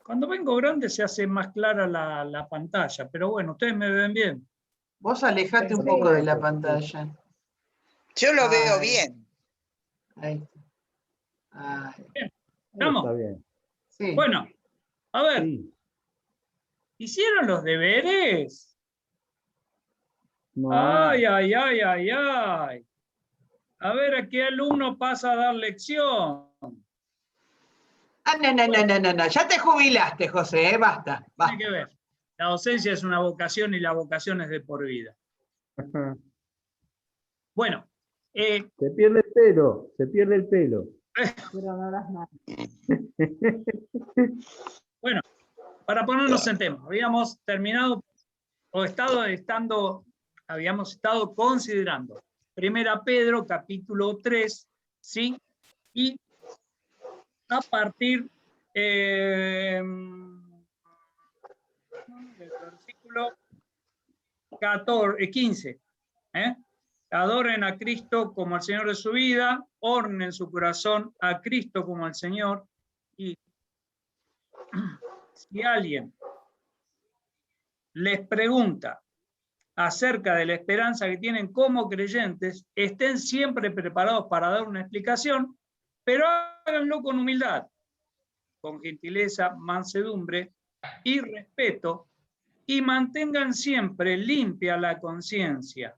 Cuando vengo grande se hace más clara la pantalla, pero bueno, ustedes me ven bien. Vos alejate un poco de la pantalla. Yo lo veo Ay. bien. Ahí. Ay. ¿Estamos? Está bien. Sí. Bueno, a ver, Sí. ¿hicieron los deberes? No. Ay, ay, ay, ay, ay. A ver, ¿a qué alumno pasa a dar lección? Ah, no. Ya te jubilaste, José, basta. Tiene que ver. La docencia es una vocación y la vocación es de por vida. Bueno. Se pierde el pelo, se pierde el pelo. Pero no las manos. Bueno, para ponernos en tema, habíamos terminado o habíamos estado considerando 1 Pedro capítulo 3, ¿sí? Y a partir del versículo 15, adoren a Cristo como el Señor de su vida, ornen en su corazón a Cristo como el Señor, y si alguien les pregunta acerca de la esperanza que tienen como creyentes, estén siempre preparados para dar una explicación, pero háganlo con humildad, con gentileza, mansedumbre y respeto, y mantengan siempre limpia la conciencia,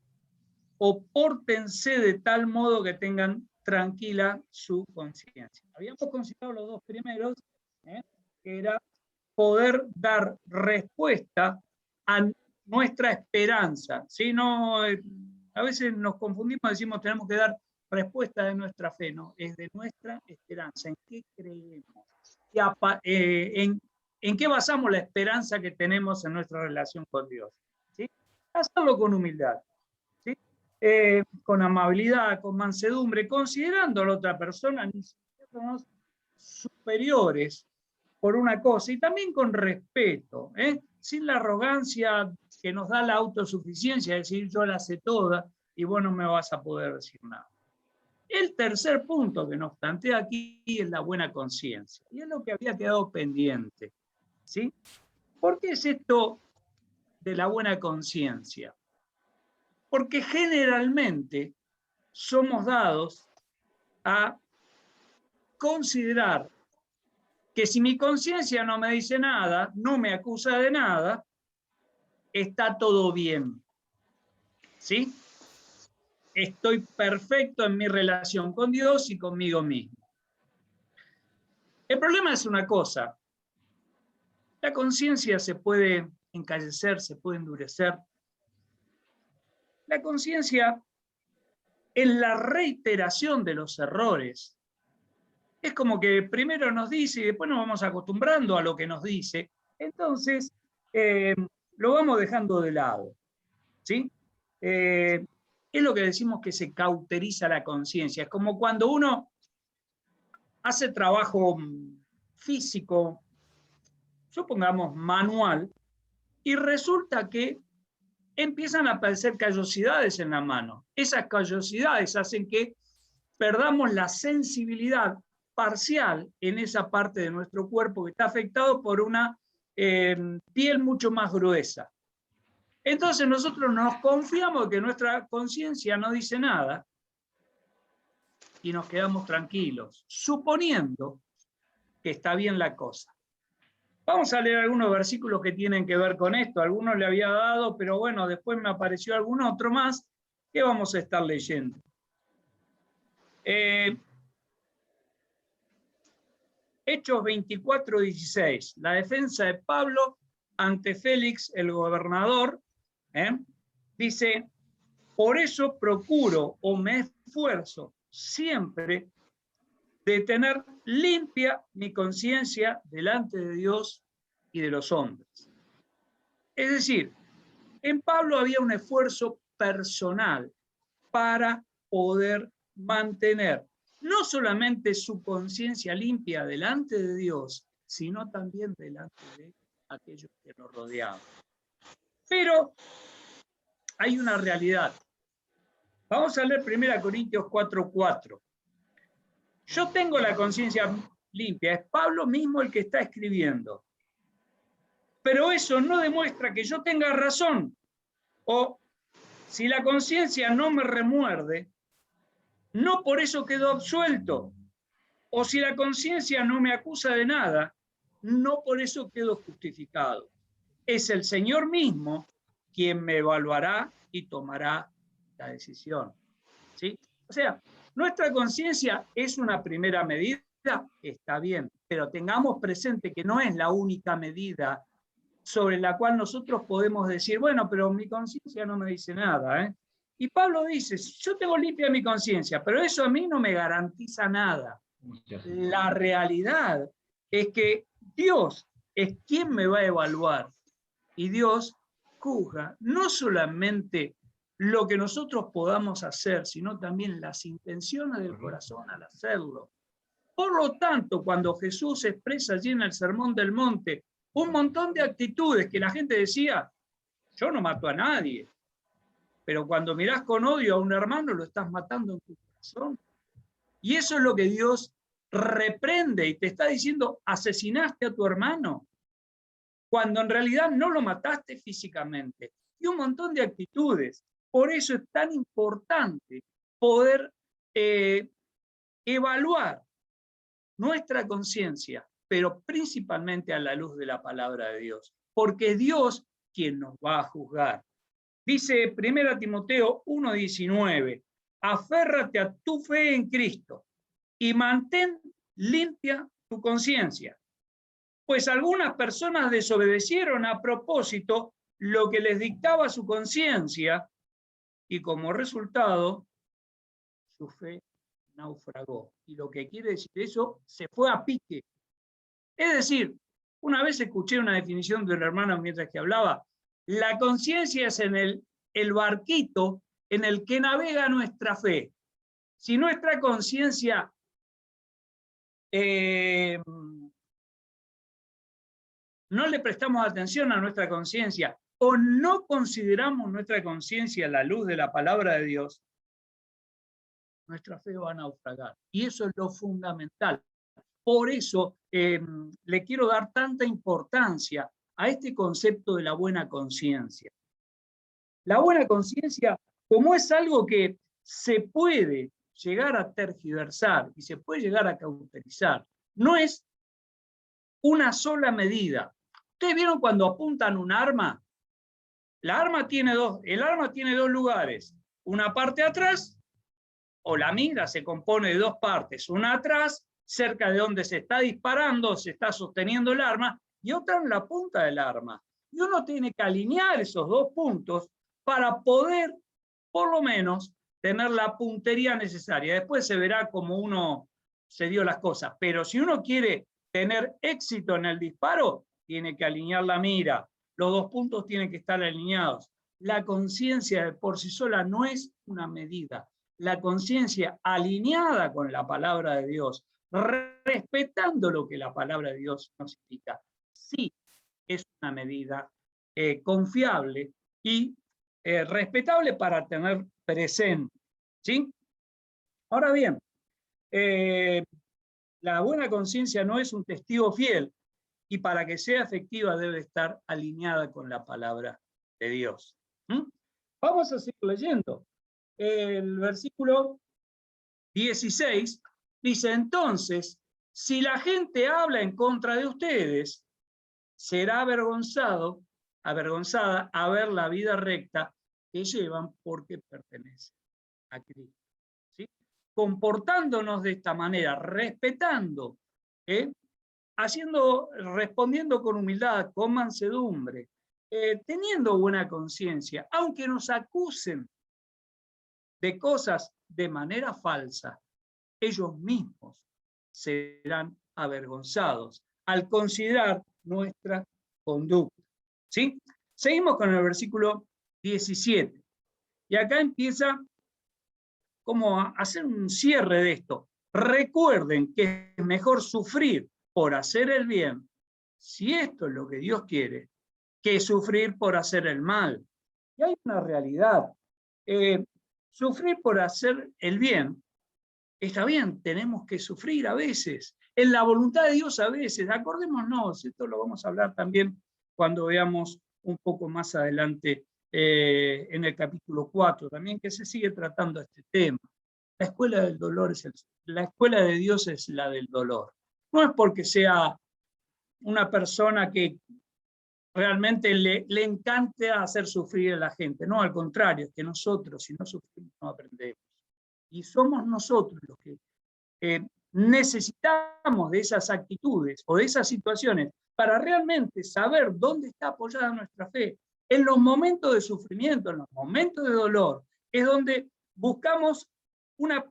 o pórtense de tal modo que tengan tranquila su conciencia. Habíamos considerado los dos primeros, que era poder dar respuesta a nuestra esperanza. ¿Sí? No, a veces nos confundimos, decimos tenemos que dar respuesta de nuestra fe, no, es de nuestra esperanza, en qué creemos, en qué basamos la esperanza que tenemos en nuestra relación con Dios. ¿Sí? Hacerlo con humildad, ¿sí? Con amabilidad, con mansedumbre, considerando a la otra persona, ni siquiera superiores por una cosa, y también con respeto, sin la arrogancia que nos da la autosuficiencia, decir yo la sé toda y vos no me vas a poder decir nada. El tercer punto que nos plantea aquí es la buena conciencia, y es lo que había quedado pendiente, ¿sí? ¿Por qué es esto de la buena conciencia? Porque generalmente somos dados a considerar que si mi conciencia no me dice nada, no me acusa de nada, está todo bien. ¿Sí? Estoy perfecto en mi relación con Dios y conmigo mismo. El problema es una cosa. La conciencia se puede encallecer, se puede endurecer. La conciencia, en la reiteración de los errores, es como que primero nos dice y después nos vamos acostumbrando a lo que nos dice. Entonces, lo vamos dejando de lado. ¿Sí? Es lo que decimos que se cauteriza la conciencia. Es como cuando uno hace trabajo físico, supongamos manual, y resulta que empiezan a aparecer callosidades en la mano. Esas callosidades hacen que perdamos la sensibilidad parcial en esa parte de nuestro cuerpo que está afectado por una piel mucho más gruesa. Entonces nosotros nos confiamos que nuestra conciencia no dice nada y nos quedamos tranquilos, suponiendo que está bien la cosa. Vamos a leer algunos versículos que tienen que ver con esto. Algunos le había dado, pero bueno, después me apareció algún otro más que vamos a estar leyendo. Hechos 24:16. La defensa de Pablo ante Félix, el gobernador, dice, por eso procuro o me esfuerzo siempre de tener limpia mi conciencia delante de Dios y de los hombres. Es decir, en Pablo había un esfuerzo personal para poder mantener no solamente su conciencia limpia delante de Dios, sino también delante de aquellos que lo rodeaban. Pero hay una realidad. Vamos a leer 1 Corintios 4:4. Yo tengo la conciencia limpia, es Pablo mismo el que está escribiendo. pero eso no demuestra que yo tenga razón. O si la conciencia no me remuerde, no por eso quedo absuelto. O si la conciencia no me acusa de nada, no por eso quedo justificado. Es el Señor mismo quien me evaluará y tomará la decisión. ¿Sí? O sea, nuestra conciencia es una primera medida, está bien, pero tengamos presente que no es la única medida sobre la cual nosotros podemos decir, bueno, pero mi conciencia no me dice nada, ¿eh? Y Pablo dice, yo tengo limpia mi conciencia, pero eso a mí no me garantiza nada. La realidad es que Dios es quien me va a evaluar, y Dios juzga no solamente lo que nosotros podamos hacer, sino también las intenciones del corazón al hacerlo. Por lo tanto, cuando Jesús expresa allí en el Sermón del Monte un montón de actitudes que la gente decía, yo no mato a nadie, pero cuando mirás con odio a un hermano lo estás matando en tu corazón. Y eso es lo que Dios reprende y te está diciendo, asesinaste a tu hermano, cuando en realidad no lo mataste físicamente. Y un montón de actitudes. Por eso es tan importante poder evaluar nuestra conciencia, pero principalmente a la luz de la palabra de Dios, porque es Dios quien nos va a juzgar. Dice 1 Timoteo 1:19, aférrate a tu fe en Cristo y mantén limpia tu conciencia, pues algunas personas desobedecieron a propósito lo que les dictaba su conciencia y como resultado su fe naufragó. Y lo que quiere decir eso, se fue a pique. Es decir, una vez escuché una definición de un hermano mientras que hablaba, la conciencia es en el barquito en el que navega nuestra fe. Si nuestra conciencia no le prestamos atención a nuestra conciencia o no consideramos nuestra conciencia a la luz de la palabra de Dios, nuestra fe va a naufragar. Y eso es lo fundamental. Por eso le quiero dar tanta importancia a este concepto de la buena conciencia. La buena conciencia, como es algo que se puede llegar a tergiversar y se puede llegar a cauterizar, no es una sola medida. ¿Ustedes vieron cuando apuntan un arma? El arma tiene dos lugares, una parte atrás, o la mira se compone de dos partes, una atrás, cerca de donde se está disparando, se está sosteniendo el arma, y otra en la punta del arma. Y uno tiene que alinear esos dos puntos para poder, por lo menos, tener la puntería necesaria. Después se verá cómo uno se dio las cosas, pero si uno quiere tener éxito en el disparo, tiene que alinear la mira, los dos puntos tienen que estar alineados. La conciencia por sí sola no es una medida. La conciencia alineada con la palabra de Dios, respetando lo que la palabra de Dios nos indica, sí es una medida confiable y respetable para tener presente. ¿Sí? Ahora bien, la buena conciencia no es un testigo fiel y para que sea efectiva debe estar alineada con la palabra de Dios. Vamos a seguir leyendo. El versículo 16 dice, entonces, si la gente habla en contra de ustedes, será avergonzada a ver la vida recta que llevan porque pertenecen a Cristo. ¿Sí? Comportándonos de esta manera, respetando, respondiendo con humildad, con mansedumbre, teniendo buena conciencia, aunque nos acusen de cosas de manera falsa, ellos mismos serán avergonzados al considerar nuestra conducta. ¿Sí? Seguimos con el versículo 17. Y acá empieza como a hacer un cierre de esto. Recuerden que es mejor sufrir por hacer el bien, si esto es lo que Dios quiere, que sufrir por hacer el mal. Y hay una realidad. Sufrir por hacer el bien, está bien, tenemos que sufrir a veces. En la voluntad de Dios a veces, acordémonos, esto lo vamos a hablar también cuando veamos un poco más adelante en el capítulo 4 también, que se sigue tratando este tema. La escuela del dolor la escuela de Dios es la del dolor. No es porque sea una persona que realmente le encanta hacer sufrir a la gente. No, al contrario, es que nosotros, si no sufrimos, no aprendemos. Y somos nosotros los que necesitamos de esas actitudes o de esas situaciones para realmente saber dónde está apoyada nuestra fe. En los momentos de sufrimiento, en los momentos de dolor, es donde buscamos una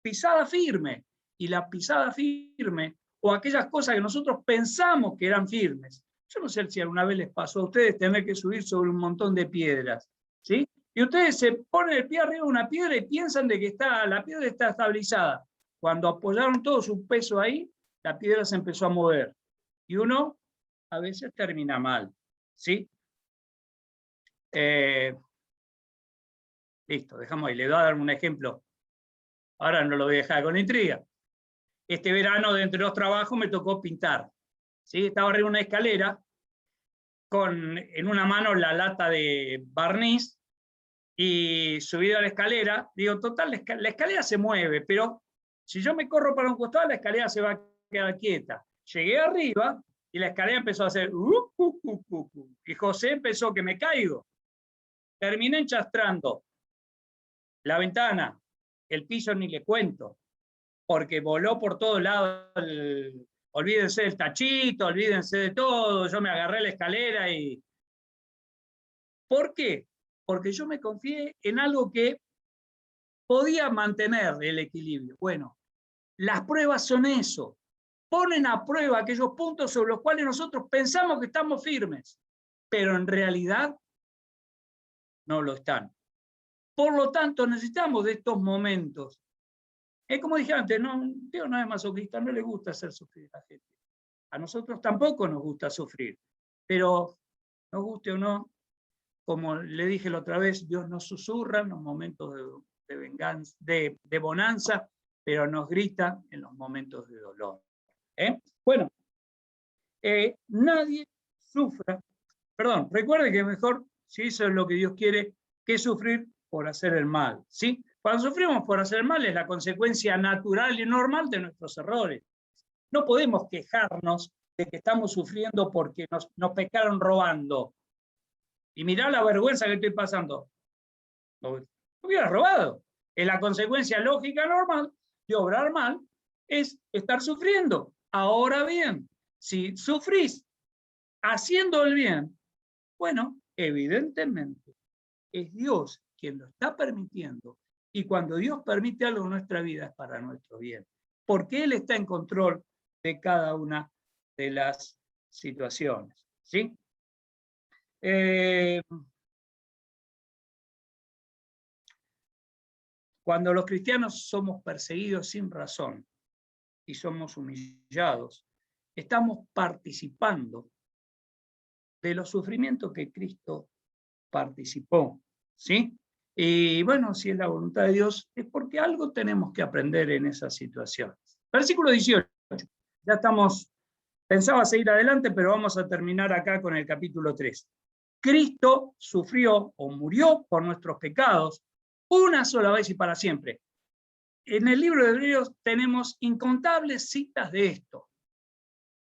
pisada firme. Y la pisada firme, o aquellas cosas que nosotros pensamos que eran firmes. Yo no sé si alguna vez les pasó a ustedes tener que subir sobre un montón de piedras, ¿sí? Y ustedes se ponen el pie arriba de una piedra y piensan de que la piedra está estabilizada. Cuando apoyaron todo su peso ahí, la piedra se empezó a mover. Y uno a veces termina mal, ¿sí? Listo, dejamos ahí. Le voy a dar un ejemplo. Ahora no lo voy a dejar con intriga. Este verano, de entre los trabajos, me tocó pintar, ¿sí? Estaba arriba de una escalera, en una mano la lata de barniz, y subido a la escalera, digo, total, la escalera se mueve, pero si yo me corro para un costado, la escalera se va a quedar quieta. Llegué arriba y la escalera empezó a hacer y José empezó que me caigo. Terminé enchastrando la ventana, el piso ni le cuento, porque voló por todos lados. Olvídense del tachito, olvídense de todo. Yo me agarré la escalera y... ¿Por qué? Porque yo me confié en algo que podía mantener el equilibrio. Bueno, las pruebas son eso. Ponen a prueba aquellos puntos sobre los cuales nosotros pensamos que estamos firmes, pero en realidad no lo están. Por lo tanto, necesitamos de estos momentos. Es como dije antes, Dios no es masoquista, no le gusta hacer sufrir a la gente. A nosotros tampoco nos gusta sufrir, pero nos guste o no, como le dije la otra vez, Dios nos susurra en los momentos de venganza, de bonanza, pero nos grita en los momentos de dolor. Bueno, nadie sufra, perdón, recuerde que mejor, si eso es lo que Dios quiere, que sufrir por hacer el mal, ¿sí? Cuando sufrimos por hacer el mal es la consecuencia natural y normal de nuestros errores. No podemos quejarnos de que estamos sufriendo porque nos pecaron robando. Y mirá la vergüenza que estoy pasando. No hubiera robado. Es la consecuencia lógica normal de obrar mal, es estar sufriendo. Ahora bien, si sufrís haciendo el bien, bueno, evidentemente es Dios quien lo está permitiendo. Y cuando Dios permite algo en nuestra vida es para nuestro bien. Porque Él está en control de cada una de las situaciones, ¿sí? Cuando los cristianos somos perseguidos sin razón y somos humillados, estamos participando de los sufrimientos que Cristo participó, ¿sí? Y bueno, si es la voluntad de Dios, es porque algo tenemos que aprender en esas situaciones. Versículo 18. Ya estamos, pensaba seguir adelante, pero vamos a terminar acá con el capítulo 3. Cristo sufrió o murió por nuestros pecados una sola vez y para siempre. En el libro de Hebreos tenemos incontables citas de esto.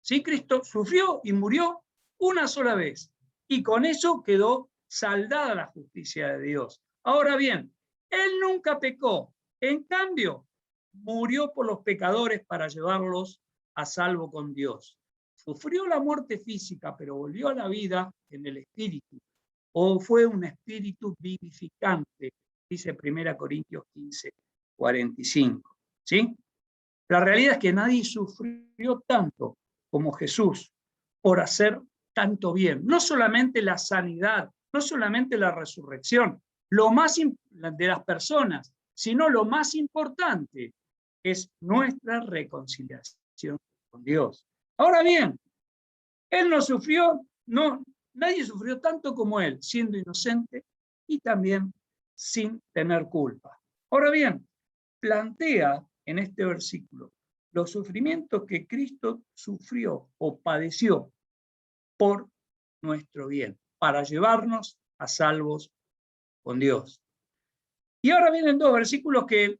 ¿Sí? Cristo sufrió y murió una sola vez, y con eso quedó saldada la justicia de Dios. Ahora bien, Él nunca pecó, en cambio, murió por los pecadores para llevarlos a salvo con Dios. Sufrió la muerte física, pero volvió a la vida en el espíritu, o fue un espíritu vivificante, dice 1 Corintios 15, 45. ¿Sí? La realidad es que nadie sufrió tanto como Jesús por hacer tanto bien. No solamente la sanidad, no solamente la resurrección, lo más de las personas, sino lo más importante es nuestra reconciliación con Dios. Ahora bien, Él no sufrió, nadie sufrió tanto como Él, siendo inocente y también sin tener culpa. Ahora bien, plantea en este versículo los sufrimientos que Cristo sufrió o padeció por nuestro bien, para llevarnos a salvos con Dios. Y ahora vienen dos versículos que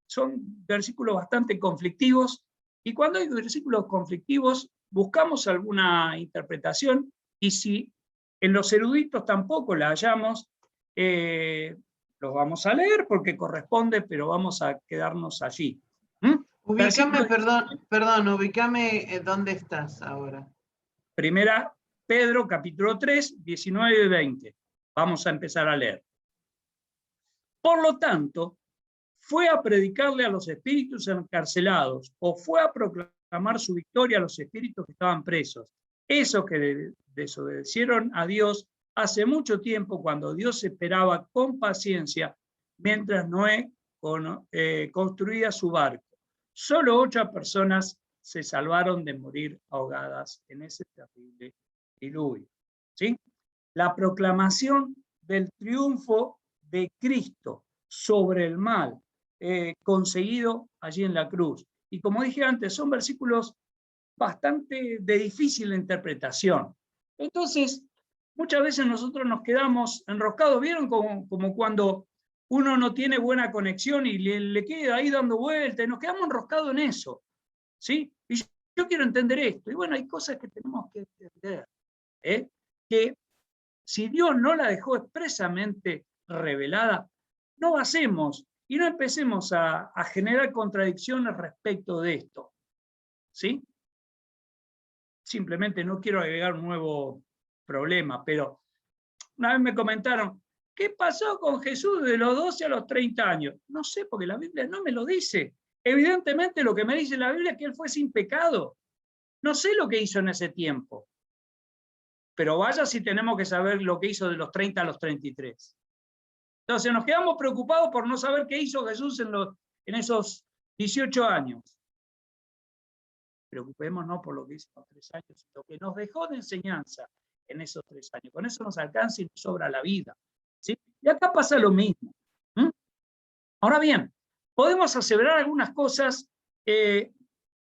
son versículos bastante conflictivos, y cuando hay versículos conflictivos buscamos alguna interpretación, y si en los eruditos tampoco la hallamos, los vamos a leer porque corresponde, pero vamos a quedarnos allí. Ubícame, Versículo perdón, ubícame dónde estás ahora. Primera Pedro, capítulo 3, 19 y 20. Vamos a empezar a leer. Por lo tanto, fue a predicarle a los espíritus encarcelados, o fue a proclamar su victoria a los espíritus que estaban presos. Esos que desobedecieron a Dios hace mucho tiempo, cuando Dios esperaba con paciencia, mientras Noé construía su barco. Solo 8 personas se salvaron de morir ahogadas en ese terrible diluvio. ¿Sí? La proclamación del triunfo de Cristo sobre el mal, conseguido allí en la cruz. Y como dije antes, son versículos bastante de difícil interpretación. Entonces, muchas veces nosotros nos quedamos enroscados. ¿Vieron como cuando uno no tiene buena conexión y le queda ahí dando vueltas? Y nos quedamos enroscados en eso, ¿sí? Y yo quiero entender esto. Y bueno, hay cosas que tenemos que entender, que si Dios no la dejó expresamente revelada, no hacemos y no empecemos a generar contradicciones respecto de esto, ¿sí? Simplemente no quiero agregar un nuevo problema, pero una vez me comentaron, ¿qué pasó con Jesús de los 12 a los 30 años? No sé, porque la Biblia no me lo dice. Evidentemente lo que me dice la Biblia es que él fue sin pecado. No sé lo que hizo en ese tiempo, pero vaya si tenemos que saber lo que hizo de los 30 a los 33. Entonces nos quedamos preocupados por no saber qué hizo Jesús en esos 18 años. Preocupémonos por lo que hizo en los 3 años, lo que nos dejó de enseñanza en esos 3 años. Con eso nos alcanza y nos sobra la vida, ¿sí? Y acá pasa lo mismo. Ahora bien, podemos aseverar algunas cosas.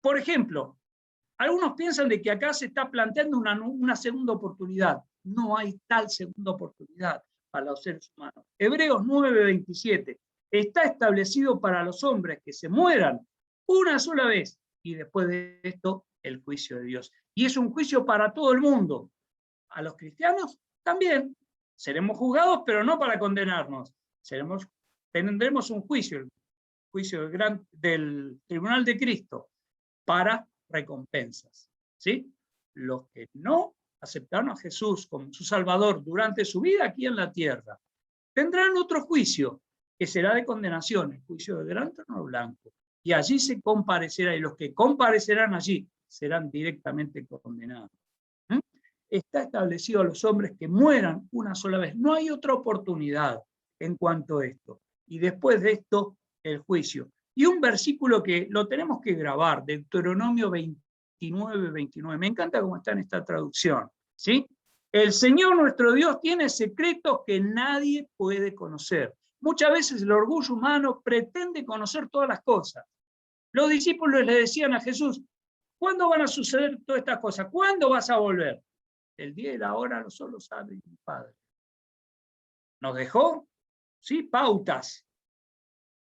Por ejemplo, algunos piensan de que acá se está planteando una segunda oportunidad. No hay tal segunda oportunidad para los seres humanos. Hebreos 9:27. Está establecido para los hombres que se mueran una sola vez y después de esto el juicio de Dios. Y es un juicio para todo el mundo. A los cristianos también. Seremos juzgados, pero no para condenarnos. Tendremos un juicio, el juicio del Tribunal de Cristo, para recompensas, ¿sí? Los que no aceptaron a Jesús como su Salvador durante su vida aquí en la tierra, tendrán otro juicio, que será de condenación, el juicio del gran trono blanco. Y allí se comparecerá, y los que comparecerán allí serán directamente condenados. Está establecido a los hombres que mueran una sola vez. No hay otra oportunidad en cuanto a esto. Y después de esto, el juicio. Y un versículo que lo tenemos que grabar, Deuteronomio 29:29. Me encanta cómo está en esta traducción, ¿sí? El Señor nuestro Dios tiene secretos que nadie puede conocer. Muchas veces el orgullo humano pretende conocer todas las cosas. Los discípulos le decían a Jesús, ¿cuándo van a suceder todas estas cosas? ¿Cuándo vas a volver? El día y la hora no solo sabe mi Padre. Nos dejó, sí, pautas,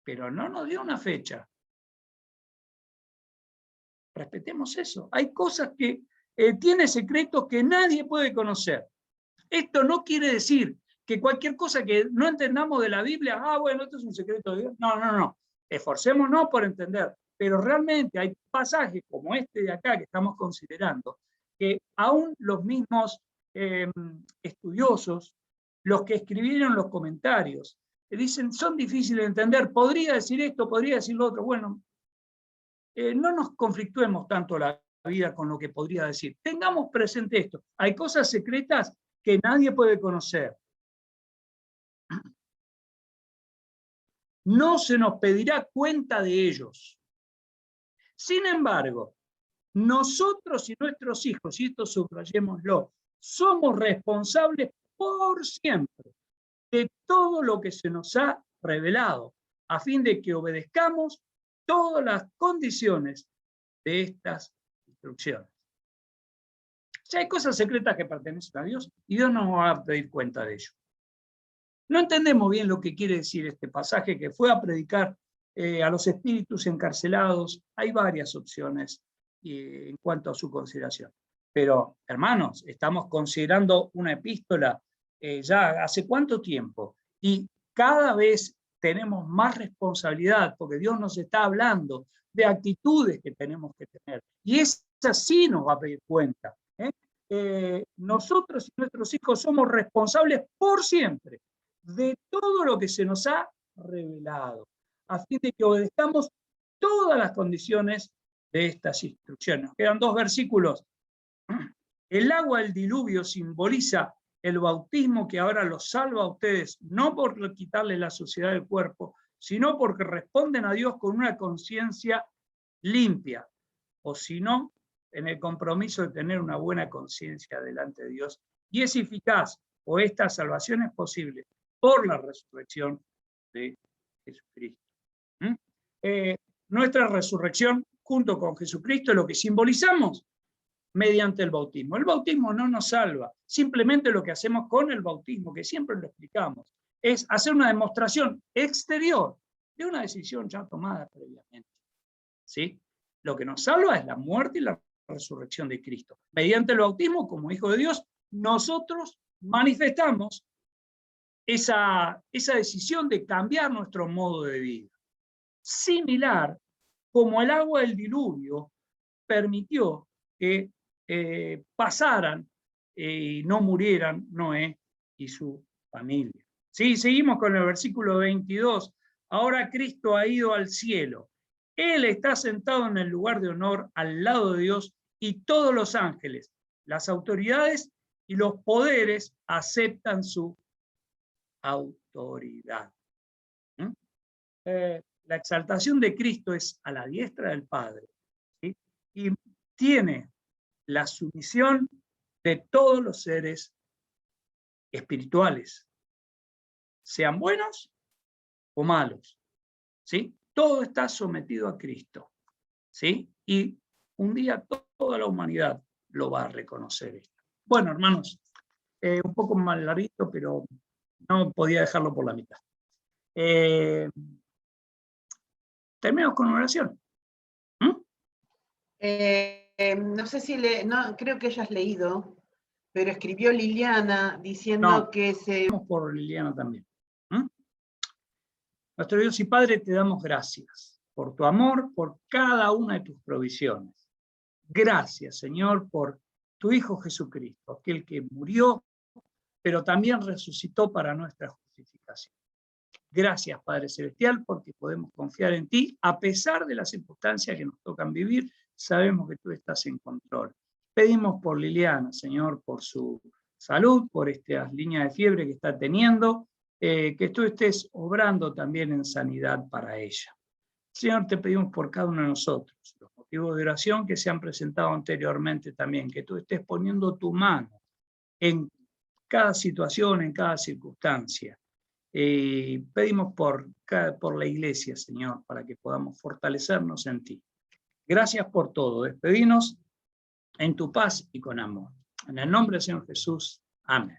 pero no nos dio una fecha. Respetemos eso. Hay cosas que tiene secretos que nadie puede conocer. Esto no quiere decir que cualquier cosa que no entendamos de la Biblia, bueno, esto es un secreto de Dios. No. Esforcémonos por entender. Pero realmente hay pasajes como este de acá que estamos considerando, que aún los mismos estudiosos, los que escribieron los comentarios, dicen, son difíciles de entender, podría decir esto, podría decir lo otro. Bueno, no nos conflictuemos tanto la vida con lo que podría decir. Tengamos presente esto. Hay cosas secretas que nadie puede conocer. No se nos pedirá cuenta de ellos. Sin embargo, nosotros y nuestros hijos, y esto subrayémoslo, somos responsables por siempre de todo lo que se nos ha revelado, a fin de que obedezcamos todas las condiciones de estas instrucciones. sea, hay cosas secretas que pertenecen a Dios y Dios nos va a pedir cuenta de ello. No entendemos bien lo que quiere decir este pasaje que fue a predicar a los espíritus encarcelados. Hay varias opciones en cuanto a su consideración. Pero, hermanos, estamos considerando una epístola ya hace cuánto tiempo, y cada vez tenemos más responsabilidad, porque Dios nos está hablando de actitudes que tenemos que tener, y esa sí nos va a pedir cuenta. Nosotros y nuestros hijos somos responsables por siempre de todo lo que se nos ha revelado, a fin de que obedezcamos todas las condiciones de estas instrucciones. Nos quedan 2 versículos. El agua del diluvio simboliza el bautismo que ahora los salva a ustedes, no por quitarle la suciedad del cuerpo, sino porque responden a Dios con una conciencia limpia, o si no, en el compromiso de tener una buena conciencia delante de Dios. Y es eficaz, o esta salvación es posible, por la resurrección de Jesucristo. Nuestra resurrección junto con Jesucristo es lo que simbolizamos mediante el bautismo. El bautismo no nos salva, simplemente lo que hacemos con el bautismo, que siempre lo explicamos, es hacer una demostración exterior de una decisión ya tomada previamente. ¿Sí? Lo que nos salva es la muerte y la resurrección de Cristo. Mediante el bautismo, como hijos de Dios, nosotros manifestamos esa decisión de cambiar nuestro modo de vida. Similar como el agua del diluvio permitió que pasaran y no murieran Noé y su familia. Sí, seguimos con el versículo 22. Ahora Cristo ha ido al cielo. Él está sentado en el lugar de honor al lado de Dios, y todos los ángeles, las autoridades y los poderes aceptan su autoridad. La exaltación de Cristo es a la diestra del Padre, ¿sí? Y tiene la sumisión de todos los seres espirituales, sean buenos o malos, ¿sí? Todo está sometido a Cristo, ¿sí? Y un día toda la humanidad lo va a reconocer esto. Bueno, hermanos, un poco más larguito, pero no podía dejarlo por la mitad. Terminamos con una oración. No sé si no, creo que hayas leído, pero escribió Liliana diciendo No, que se... Vamos por Liliana también. Nuestro Dios y Padre, te damos gracias por tu amor, por cada una de tus provisiones. Gracias, Señor, por tu Hijo Jesucristo, aquel que murió, pero también resucitó para nuestra justificación. Gracias, Padre Celestial, porque podemos confiar en ti, a pesar de las circunstancias que nos tocan vivir. Sabemos que tú estás en control. Pedimos por Liliana, Señor, por su salud, por estas líneas de fiebre que está teniendo, que tú estés obrando también en sanidad para ella. Señor, te pedimos por cada uno de nosotros, los motivos de oración que se han presentado anteriormente también, que tú estés poniendo tu mano en cada situación, en cada circunstancia. Pedimos por la iglesia, Señor, para que podamos fortalecernos en ti. Gracias por todo. Despedinos en tu paz y con amor. En el nombre del Señor Jesús. Amén.